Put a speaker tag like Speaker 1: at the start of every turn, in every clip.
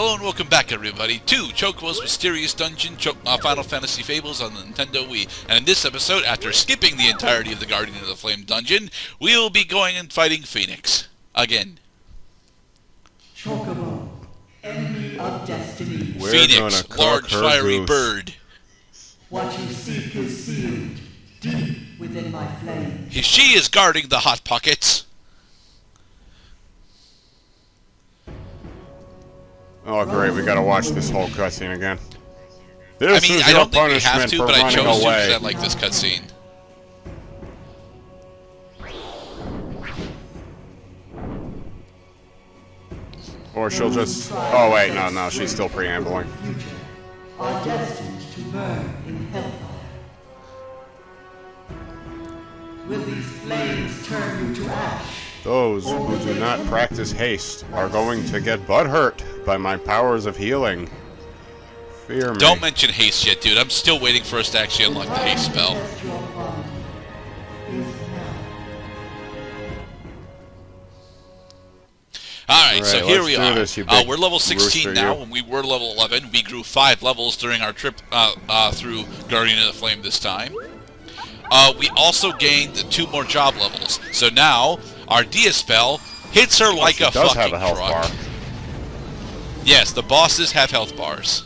Speaker 1: Hello and welcome back, everybody, to Chocobo's Mysterious Dungeon, Final Fantasy Fables on the Nintendo Wii. And in this episode, after skipping the entirety of the Guardian of the Flame dungeon, we will be going and fighting Phoenix. Again.
Speaker 2: Chocobo, enemy of destiny.
Speaker 1: Phoenix, large fiery bird.
Speaker 2: What you seek is sealed, deep within my flame.
Speaker 1: She is guarding the Hot Pockets.
Speaker 3: Oh great, we gotta watch this whole cutscene again. This is
Speaker 1: I
Speaker 3: your
Speaker 1: don't think we
Speaker 3: punishment
Speaker 1: have to,
Speaker 3: for
Speaker 1: but I
Speaker 3: running
Speaker 1: chose to
Speaker 3: away.
Speaker 1: because I like this cutscene.
Speaker 3: Or she'll just... Oh wait, no, she's still preambling.
Speaker 2: Are destined to burn in hellfire. Will these flames turn you to ash?
Speaker 3: Those who do not practice haste are going to get butthurt by my powers of healing. Fear me.
Speaker 1: Don't mention haste yet, dude. I'm still waiting for us to actually unlock the haste spell. Alright, so here we are. We're level 16 now, and we were level 11. We grew 5 levels during our trip through Guardian of the Flame this time. We also gained 2 more job levels. So now, our Dia spell hits her like a fucking
Speaker 3: have a health
Speaker 1: truck.
Speaker 3: bar.
Speaker 1: Yes, the bosses have health bars.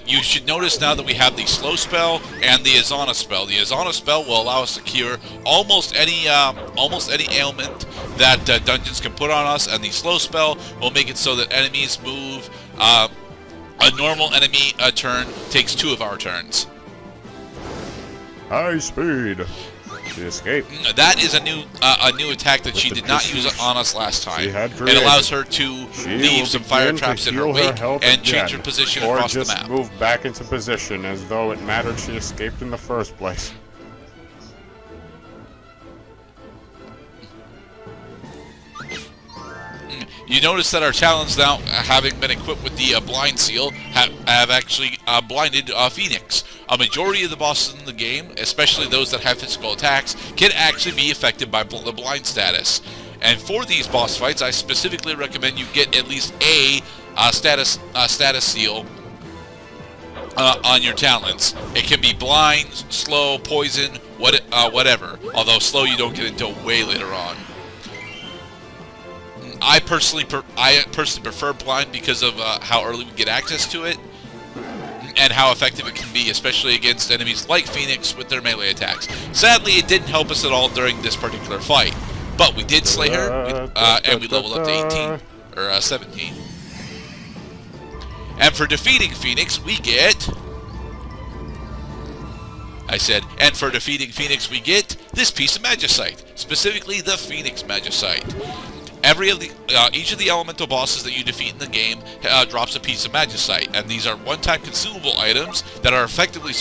Speaker 1: You should notice now that we have the slow spell and the Azana spell. The Azana spell will allow us to cure almost any ailment that dungeons can put on us, and the slow spell will make it so that enemies move. A normal enemy turn takes 2 of our turns.
Speaker 3: High speed. She escaped.
Speaker 1: That is a new attack that she did not use on us last time. It allows her to leave some fire traps in her wake and change her position across the map.
Speaker 3: Or just move back into position as though it mattered she escaped in the first place.
Speaker 1: You notice that our talents now, having been equipped with the blind seal, have actually blinded Phoenix. A majority of the bosses in the game, especially those that have physical attacks, can actually be affected by the blind status. And for these boss fights, I specifically recommend you get at least a status seal on your talents. It can be blind, slow, poison, whatever. Although slow you don't get until way later on. I personally prefer blind because of how early we get access to it and how effective it can be, especially against enemies like Phoenix with their melee attacks. Sadly, it didn't help us at all during this particular fight, but we did slay her, and we leveled up to 18 or 17. And for defeating Phoenix, we get. And for defeating Phoenix, we get this piece of Magicite, specifically the Phoenix Magicite. Each of the elemental bosses that you defeat in the game drops a piece of Magicite, and these are one-time consumable items that are effectively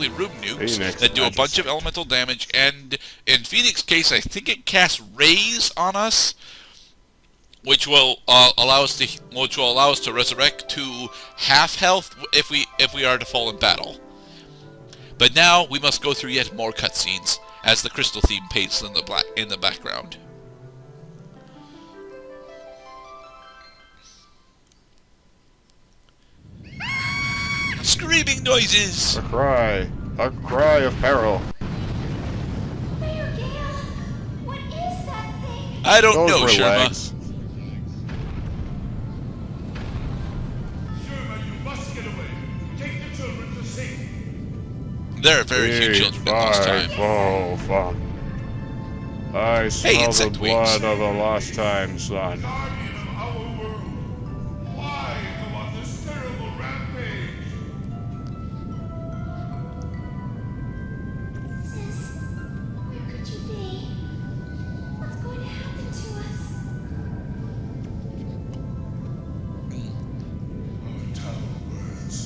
Speaker 1: room nukes that do a bunch of elemental damage. And in Phoenix's case, I think it casts Raise on us, which will allow us to resurrect to half health if we are to fall in battle. But now we must go through yet more cutscenes as the crystal theme paints in the background. Screaming noises!
Speaker 3: A cry of peril.
Speaker 4: What is that thing?
Speaker 1: I don't
Speaker 3: Those
Speaker 1: know,
Speaker 3: were
Speaker 1: Sharma.
Speaker 3: legs.
Speaker 5: Sharma, you must get away. Take the children to safety.
Speaker 1: There are very few children in lost time.
Speaker 3: I smell the
Speaker 1: insect
Speaker 3: blood
Speaker 1: wings.
Speaker 3: of a lost time, son.
Speaker 5: Guardian of our world. Why go on this terrible rampage?
Speaker 4: Sis, where could you be? What's going to happen to us?
Speaker 5: Our tower burns.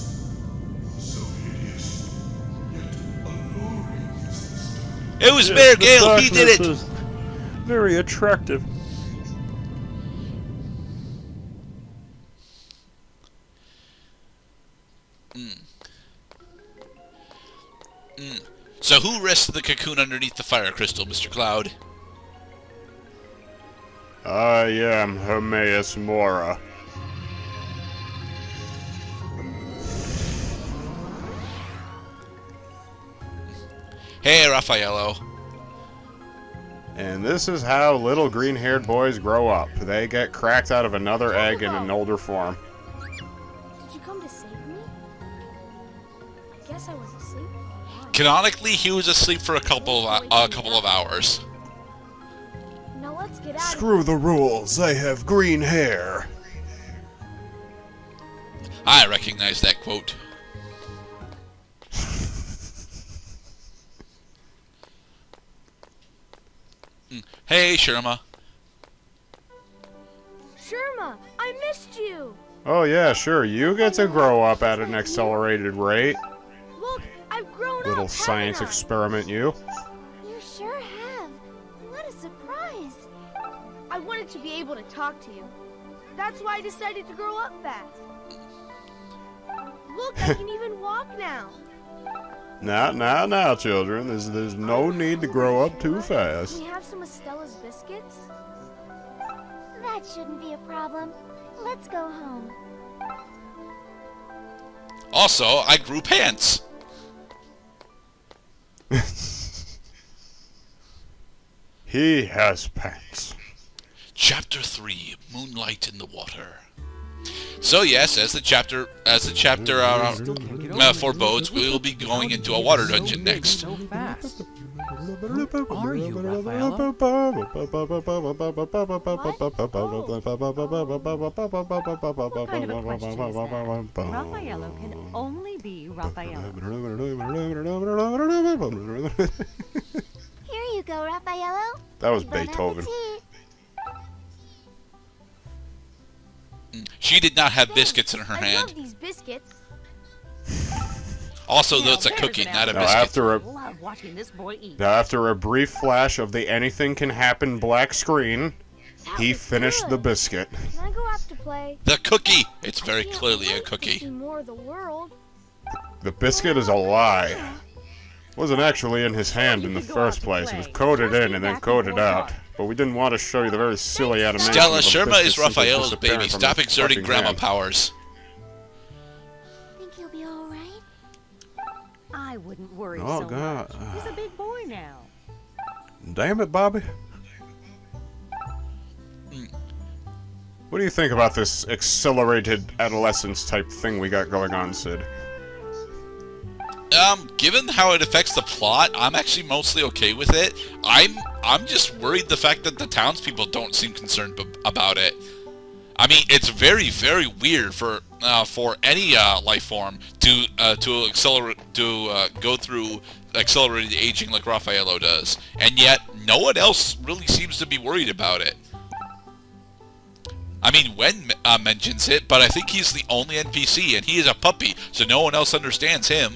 Speaker 5: So hideous, yet alluring is this dark.
Speaker 1: It was Mayor Gale, he did it!
Speaker 3: Very attractive.
Speaker 1: So who rested the cocoon underneath the fire crystal, Mr. Cloud?
Speaker 3: I am Hermaeus Mora.
Speaker 1: Hey, Raffaello.
Speaker 3: And this is how little green-haired boys grow up. They get cracked out of another egg in an older form.
Speaker 4: Did you come to save me? I guess I was asleep for a while.
Speaker 1: Canonically, he was asleep for a couple of hours.
Speaker 4: Now let's get out of
Speaker 3: Screw the rules, I have green hair.
Speaker 1: I recognize that quote. Hey, Sharma.
Speaker 4: Sharma, I missed you!
Speaker 3: Oh yeah, sure, you get to grow up at an accelerated rate.
Speaker 4: Look, I've grown
Speaker 3: Little
Speaker 4: up,
Speaker 3: science
Speaker 4: haven't I?
Speaker 3: experiment, you.
Speaker 4: You sure have. What a surprise. I wanted to be able to talk to you. That's why I decided to grow up fast. Look, I can even walk now.
Speaker 3: Now, children. There's no need to grow up too fast.
Speaker 4: Can we have some of Stella's biscuits?
Speaker 6: That shouldn't be a problem. Let's go home.
Speaker 1: Also, I grew pants.
Speaker 3: He has pants.
Speaker 1: Chapter 3: Moonlight in the Water. So yes, as the chapter forebodes, we will be going into a water dungeon next.
Speaker 7: So fast. Who are you, Raffaello?
Speaker 6: What kind of a question is that? Raffaello can only be Raffaello. Here you go, Raffaello.
Speaker 3: That was
Speaker 6: Bon
Speaker 3: Beethoven.
Speaker 6: appetit.
Speaker 1: She did not have biscuits in her
Speaker 4: I
Speaker 1: hand.
Speaker 4: love these biscuits.
Speaker 1: Also,
Speaker 6: Now,
Speaker 1: that's a
Speaker 6: there's
Speaker 1: cookie,
Speaker 6: an
Speaker 1: not a
Speaker 3: Now
Speaker 1: biscuit.
Speaker 6: Love watching this boy eat.
Speaker 3: after a brief flash of the anything can happen black screen,
Speaker 4: That
Speaker 3: he
Speaker 4: was
Speaker 3: finished
Speaker 4: good.
Speaker 3: the biscuit.
Speaker 4: Can I go out to play?
Speaker 1: The cookie! It's very
Speaker 4: I can't
Speaker 1: clearly a
Speaker 4: wait to
Speaker 1: cookie.
Speaker 4: see more of the world.
Speaker 3: The biscuit is a lie. Wasn't actually in his hand in the first place. It was coated in and then coated out. But we didn't want to show you the very silly animation.
Speaker 1: Stella,
Speaker 3: of a
Speaker 1: Sharma
Speaker 3: biscuit
Speaker 1: is
Speaker 3: simply
Speaker 1: Raphael's
Speaker 3: disappearing
Speaker 1: baby.
Speaker 3: from
Speaker 1: Stop
Speaker 3: his
Speaker 1: exerting
Speaker 3: fucking
Speaker 1: grandma
Speaker 3: hand.
Speaker 1: powers.
Speaker 6: Think you'll be all right?
Speaker 8: I wouldn't worry
Speaker 3: Oh,
Speaker 8: so
Speaker 3: God.
Speaker 8: much. He's a big boy now.
Speaker 3: Damn it, Bobby. What do you think about this accelerated adolescence type thing we got going on, Sid?
Speaker 1: Given how it affects the plot, I'm actually mostly okay with it. I'm just worried the fact that the townspeople don't seem concerned about it. I mean, it's very, very weird for any life form to go through accelerated aging like Raffaello does, and yet no one else really seems to be worried about it. I mean, Wen mentions it, but I think he's the only NPC, and he is a puppy, so no one else understands him.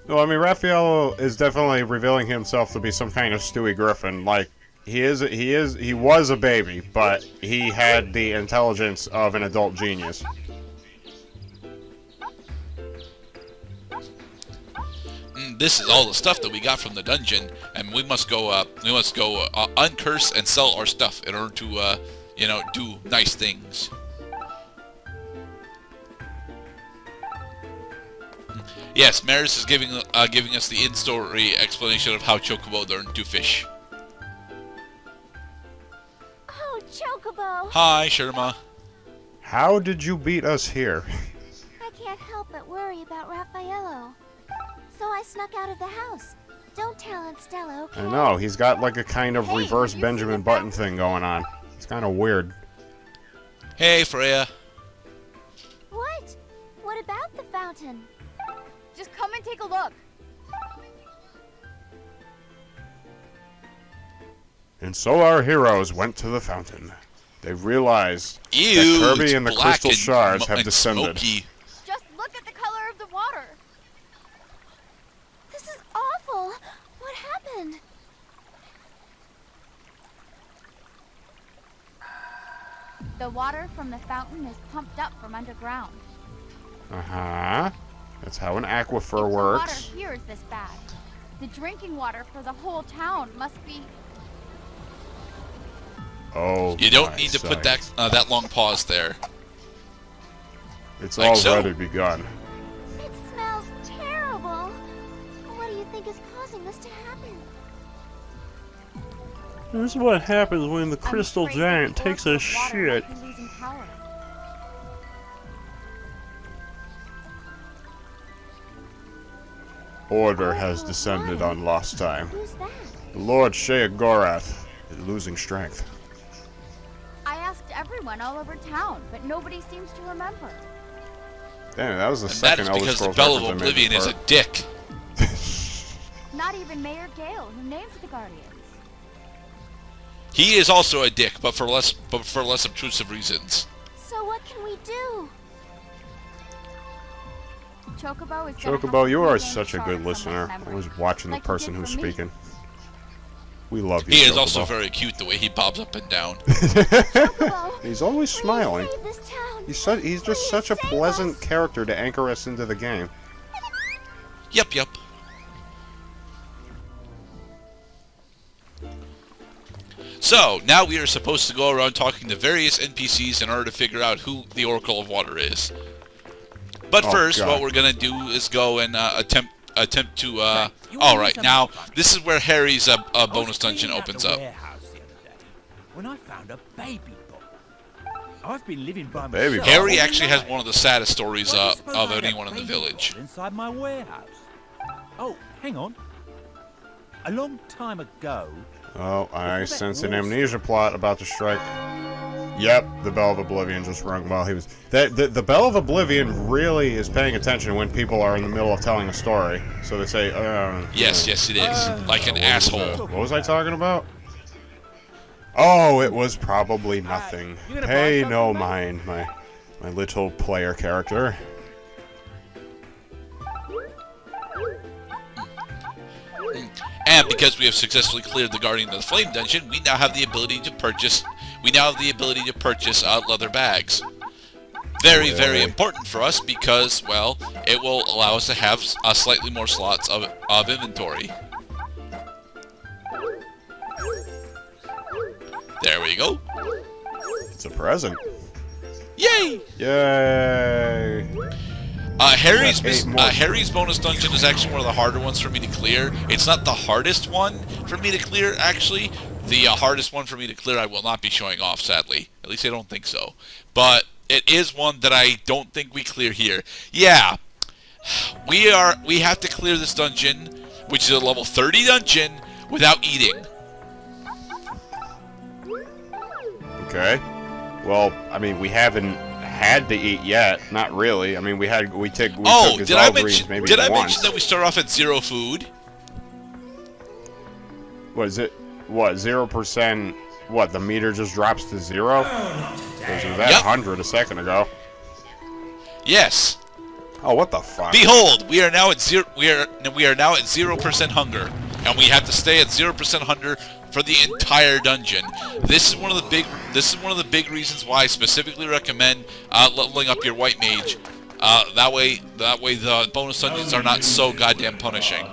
Speaker 3: No, I mean, Raffaello is definitely revealing himself to be some kind of Stewie Griffin. Like, he was a baby, but he had the intelligence of an adult genius.
Speaker 1: This is all the stuff that we got from the dungeon, and we must go uncurse and sell our stuff in order to, do nice things. Yes, Maris is giving us the in-story explanation of how Chocobo learned to fish.
Speaker 6: Oh, Chocobo!
Speaker 1: Hi, Sharma.
Speaker 3: How did you beat us here?
Speaker 6: I can't help but worry about Raffaello. So I snuck out of the house. Don't tell Aunt Stella, okay?
Speaker 3: I know, he's got like a kind of reverse Benjamin Button thing going on. It's kind of weird.
Speaker 1: Hey, Freya.
Speaker 6: What? What about the fountain?
Speaker 4: Just come and take a look.
Speaker 3: And so our heroes went to the fountain. They realized
Speaker 1: Ew,
Speaker 3: that Kirby
Speaker 1: it's
Speaker 3: and the
Speaker 1: black
Speaker 3: crystal shards have
Speaker 1: and
Speaker 3: descended.
Speaker 1: smoky.
Speaker 4: Just look at the color of the water.
Speaker 6: This is awful. What happened?
Speaker 4: The water from the fountain is pumped up from underground.
Speaker 3: Uh-huh. That's how an aquifer
Speaker 4: If the
Speaker 3: works.
Speaker 4: water here is this bad, The drinking water for the whole town must be...
Speaker 3: Oh,
Speaker 1: You don't
Speaker 3: my
Speaker 1: need to put
Speaker 3: sight.
Speaker 1: that long pause there.
Speaker 3: It's
Speaker 1: like so.
Speaker 3: already begun.
Speaker 6: It smells terrible. What do you think is causing this to happen?
Speaker 7: This is what happens when the
Speaker 4: I'm
Speaker 7: crystal
Speaker 4: afraid
Speaker 7: giant
Speaker 4: the
Speaker 7: takes
Speaker 4: oracle
Speaker 7: a
Speaker 4: of water
Speaker 7: shit.
Speaker 4: might be losing power.
Speaker 3: Order has descended on lost time.
Speaker 6: Who's that?
Speaker 3: The Lord Sheogorath is losing strength.
Speaker 4: I asked everyone all over town, but nobody seems to remember.
Speaker 3: Damn, that was the
Speaker 1: And that
Speaker 3: second
Speaker 1: is
Speaker 3: Elder
Speaker 1: because the
Speaker 3: Scrolls
Speaker 1: Bell of
Speaker 3: reference I made
Speaker 1: Oblivion is a
Speaker 3: before.
Speaker 1: dick.
Speaker 4: Not even Mayor Gale, who named the Guardians.
Speaker 1: He is also a dick, but for less obtrusive reasons.
Speaker 6: So what can we do?
Speaker 4: Chocobo is gonna
Speaker 3: Chocobo,
Speaker 4: have
Speaker 3: you
Speaker 4: to
Speaker 3: are
Speaker 4: regain
Speaker 3: such a
Speaker 4: charm
Speaker 3: good
Speaker 4: from
Speaker 3: listener.
Speaker 4: his memory,
Speaker 3: Always watching the
Speaker 4: like he
Speaker 3: person
Speaker 4: did
Speaker 3: who's
Speaker 4: for me.
Speaker 3: speaking. We love you,
Speaker 1: He is
Speaker 3: Chocobo.
Speaker 1: also very cute the way he bobs up and down.
Speaker 6: Chocobo,
Speaker 3: He's always
Speaker 6: please
Speaker 3: smiling.
Speaker 6: save this town.
Speaker 3: He's just
Speaker 6: Please
Speaker 3: such a
Speaker 6: save
Speaker 3: pleasant
Speaker 6: us.
Speaker 3: character to anchor us into the game.
Speaker 1: Yep, yep. So, now we are supposed to go around talking to various NPCs in order to figure out who the Oracle of Water is. But
Speaker 3: Oh,
Speaker 1: first,
Speaker 3: God.
Speaker 1: what we're gonna do is go and attempt to. All right, now this is where Harry's bonus dungeon opens up.
Speaker 9: When I found a baby book. I've been living by
Speaker 3: baby
Speaker 9: myself.
Speaker 3: book.
Speaker 1: Harry
Speaker 9: all
Speaker 1: actually
Speaker 9: my
Speaker 1: has
Speaker 9: life.
Speaker 1: one of the saddest stories
Speaker 9: Why do you suppose
Speaker 1: of
Speaker 9: I had a
Speaker 1: anyone in the
Speaker 9: baby
Speaker 1: village.
Speaker 9: bottle inside my warehouse. Oh, hang on. A long time ago.
Speaker 3: Oh, I sense an amnesia plot about to strike. Yep, the Bell of Oblivion just rung while he was... The Bell of Oblivion really is paying attention when people are in the middle of telling a story. So they say,
Speaker 1: Yes, yes, it is. Like an asshole.
Speaker 3: What was I talking about? Oh, it was probably nothing.
Speaker 9: you gonna buy
Speaker 3: Pay
Speaker 9: something,
Speaker 3: no
Speaker 9: mate?
Speaker 3: mind, my little player character.
Speaker 1: And because we have successfully cleared the Guardian of the Flame dungeon, we now have the ability to purchase. Leather bags. Very, very
Speaker 3: Yay.
Speaker 1: important for us because, well, it will allow us to have slightly more slots of inventory. There we go.
Speaker 3: It's a present.
Speaker 1: Yay!
Speaker 3: Yay!
Speaker 1: Harry's bonus dungeon is actually one of the harder ones for me to clear. It's not the hardest one for me to clear, actually. The hardest one for me to clear I will not be showing off, sadly. At least I don't think so. But it is one that I don't think we clear here. Yeah, we have to clear this dungeon, which is a level 30 dungeon, without eating.
Speaker 3: Okay. Well, I mean, we haven't had to eat yet. Not really. I mean, we took his
Speaker 1: Did I
Speaker 3: greens maybe
Speaker 1: mention
Speaker 3: once.
Speaker 1: that we start off at 0 food?
Speaker 3: What is it? What, 0%? What, the meter just drops to 0? Because it was at
Speaker 1: Yep.
Speaker 3: 100 a second ago.
Speaker 1: Yes.
Speaker 3: Oh, what the fuck?
Speaker 1: Behold, we are now at 0% hunger, and we have to stay at 0% hunger for the entire dungeon. This is one of the big reasons why I specifically recommend leveling up your white mage. That way the bonus dungeons are not so goddamn punishing.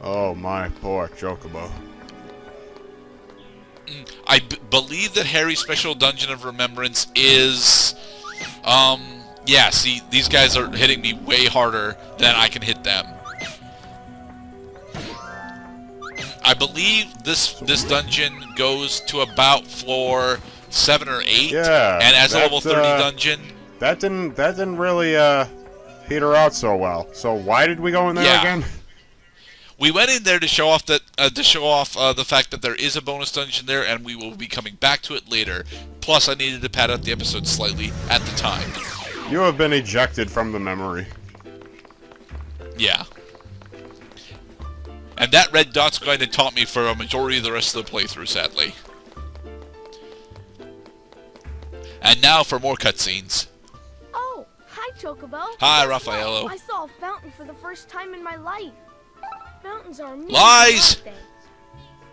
Speaker 3: Oh my poor Chocobo.
Speaker 1: I believe that Harry's special dungeon of remembrance is, yeah. See, these guys are hitting me way harder than I can hit them. I believe this dungeon goes to about floor 7 or 8.
Speaker 3: Yeah.
Speaker 1: And as a level 30
Speaker 3: that,
Speaker 1: dungeon,
Speaker 3: That didn't really peter out so well. So why did we go in there
Speaker 1: Yeah.
Speaker 3: again?
Speaker 1: we went in there to show off the fact that there is a bonus dungeon there, and we will be coming back to it later. Plus, I needed to pad out the episode slightly at the time.
Speaker 3: You have been ejected from the memory.
Speaker 1: Yeah. And that red dot's going to taunt me for a majority of the rest of the playthrough, sadly. And now for more cutscenes.
Speaker 4: Oh, hi, Chocobo.
Speaker 1: Hi,
Speaker 4: Guess what?
Speaker 1: Raffaello.
Speaker 4: I saw a fountain for the first time in my life. Fountains are amazing,
Speaker 1: Lies!
Speaker 4: aren't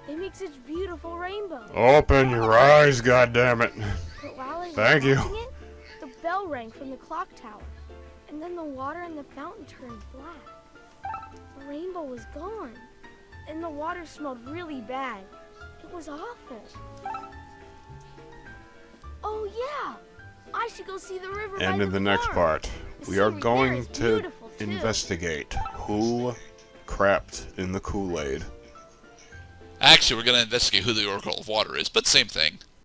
Speaker 4: they? They make such beautiful rainbows.
Speaker 3: Open your eyes, goddammit.
Speaker 4: But while I was
Speaker 3: Thank you.
Speaker 4: watching it, the bell rang from the clock tower. And then the water in the fountain turned black. The rainbow was gone. And the water smelled really bad. It was awful. Oh yeah! I should go see the river by
Speaker 3: And in the next
Speaker 4: farm.
Speaker 3: part,
Speaker 4: The
Speaker 3: we are
Speaker 4: scenery there
Speaker 3: going
Speaker 4: is
Speaker 3: to
Speaker 4: beautiful, too.
Speaker 3: investigate who crapped in the Kool-Aid.
Speaker 1: Actually, we're going to investigate who the Oracle of Water is, but same thing.